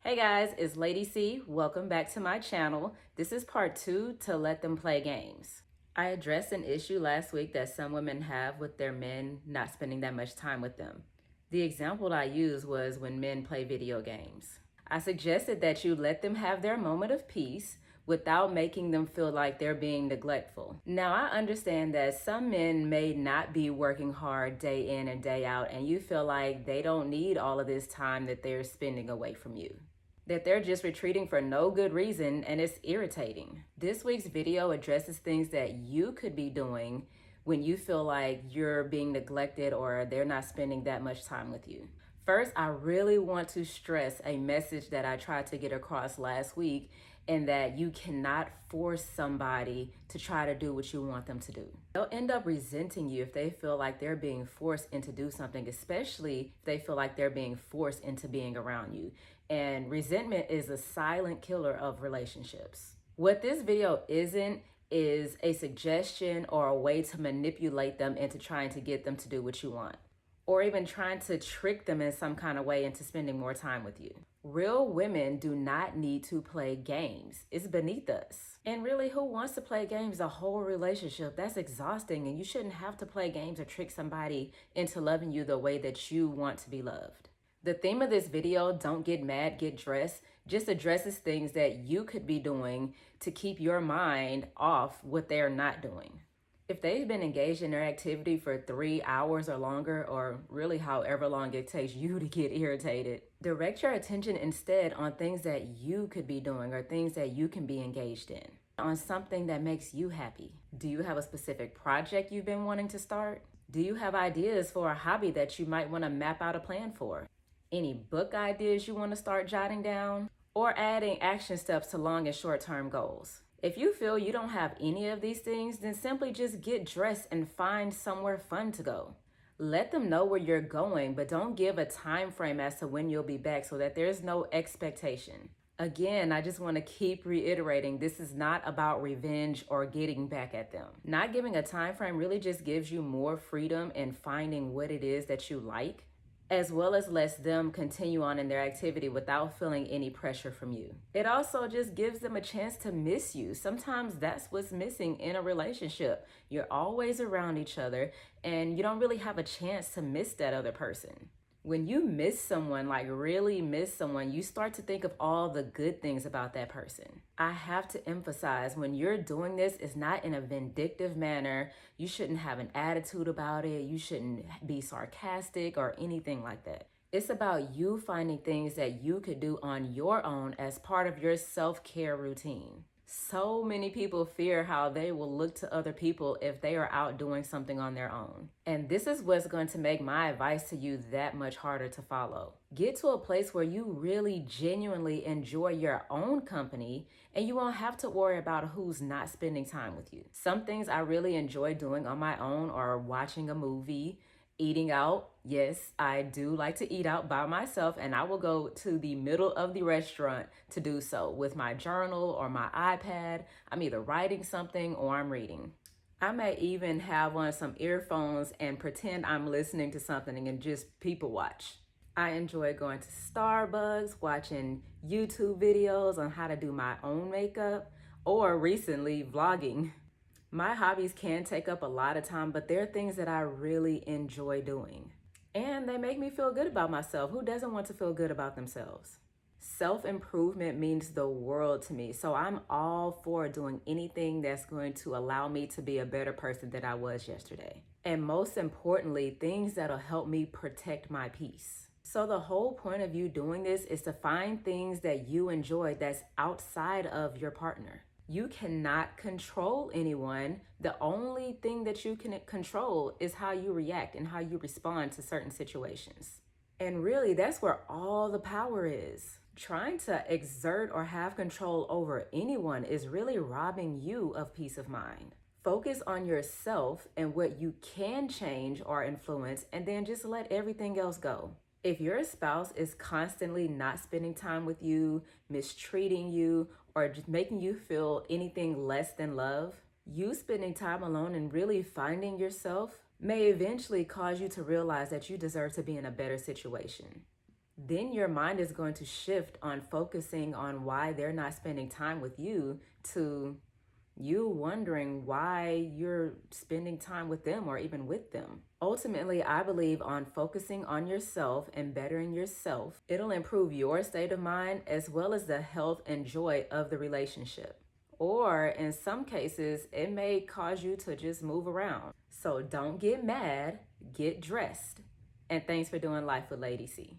Hey guys, it's Lady C. Welcome back to my channel. This is part 2 to let them play games. I addressed an issue last week that some women have with their men not spending that much time with them. The example I used was when men play video games. I suggested that you let them have their moment of peace without making them feel like they're being neglectful. Now, I understand that some men may not be working hard day in and day out, and you feel like they don't need all of this time that they're spending away from you, that they're just retreating for no good reason, and it's irritating. This week's video addresses things that you could be doing when you feel like you're being neglected or they're not spending that much time with you. First, I really want to stress a message that I tried to get across last week, and that you cannot force somebody to try to do what you want them to do. They'll end up resenting you if they feel like they're being forced into do something, especially if they feel like they're being forced into being around you. And resentment is a silent killer of relationships. What this video isn't is a suggestion or a way to manipulate them into trying to get them to do what you want, or even trying to trick them in some kind of way into spending more time with you. Real women do not need to play games. It's beneath us. And really, who wants to play games a whole relationship? That's exhausting, and you shouldn't have to play games or trick somebody into loving you the way that you want to be loved. The theme of this video, Don't Get Mad, Get Dressed, just addresses things that you could be doing to keep your mind off what they're not doing. If they've been engaged in their activity for 3 hours or longer, or really however long it takes you to get irritated, direct your attention instead on things that you could be doing or things that you can be engaged in, on something that makes you happy. Do you have a specific project you've been wanting to start? Do you have ideas for a hobby that you might want to map out a plan for? Any book ideas you want to start jotting down? Or adding action steps to long and short-term goals? If you feel you don't have any of these things, then simply just get dressed and find somewhere fun to go. Let them know where you're going, but don't give a time frame as to when you'll be back so that there's no expectation. Again, I just want to keep reiterating, this is not about revenge or getting back at them. Not giving a time frame really just gives you more freedom in finding what it is that you like, as well as lets them continue on in their activity without feeling any pressure from you. It also just gives them a chance to miss you. Sometimes that's what's missing in a relationship. You're always around each other, and you don't really have a chance to miss that other person. When you miss someone, like really miss someone, you start to think of all the good things about that person. I have to emphasize, when you're doing this, it's not in a vindictive manner. You shouldn't have an attitude about it. You shouldn't be sarcastic or anything like that. It's about you finding things that you could do on your own as part of your self-care routine. So many people fear how they will look to other people if they are out doing something on their own. And this is what's going to make my advice to you that much harder to follow. Get to a place where you really genuinely enjoy your own company, and you won't have to worry about who's not spending time with you. Some things I really enjoy doing on my own are watching a movie, eating out. Yes, I do like to eat out by myself, and I will go to the middle of the restaurant to do so with my journal or my iPad. I'm either writing something or I'm reading. I may even have on some earphones and pretend I'm listening to something and just people watch. I enjoy going to Starbucks, watching YouTube videos on how to do my own makeup, or recently vlogging. My hobbies can take up a lot of time, but they're things that I really enjoy doing. And they make me feel good about myself. Who doesn't want to feel good about themselves? Self-improvement means the world to me. So I'm all for doing anything that's going to allow me to be a better person than I was yesterday. And most importantly, things that'll help me protect my peace. So the whole point of you doing this is to find things that you enjoy that's outside of your partner. You cannot control anyone. The only thing that you can control is how you react and how you respond to certain situations. And really, that's where all the power is. Trying to exert or have control over anyone is really robbing you of peace of mind. Focus on yourself and what you can change or influence, and then just let everything else go. If your spouse is constantly not spending time with you, mistreating you, or just making you feel anything less than love, you spending time alone and really finding yourself may eventually cause you to realize that you deserve to be in a better situation. then your mind is going to shift on focusing on why they're not spending time with you to you wondering why you're spending time with them or even with them. Ultimately, I believe on focusing on yourself and bettering yourself. It'll improve your state of mind as well as the health and joy of the relationship. Or in some cases, it may cause you to just move around. So don't get mad, get dressed. And thanks for doing Life with Lady C.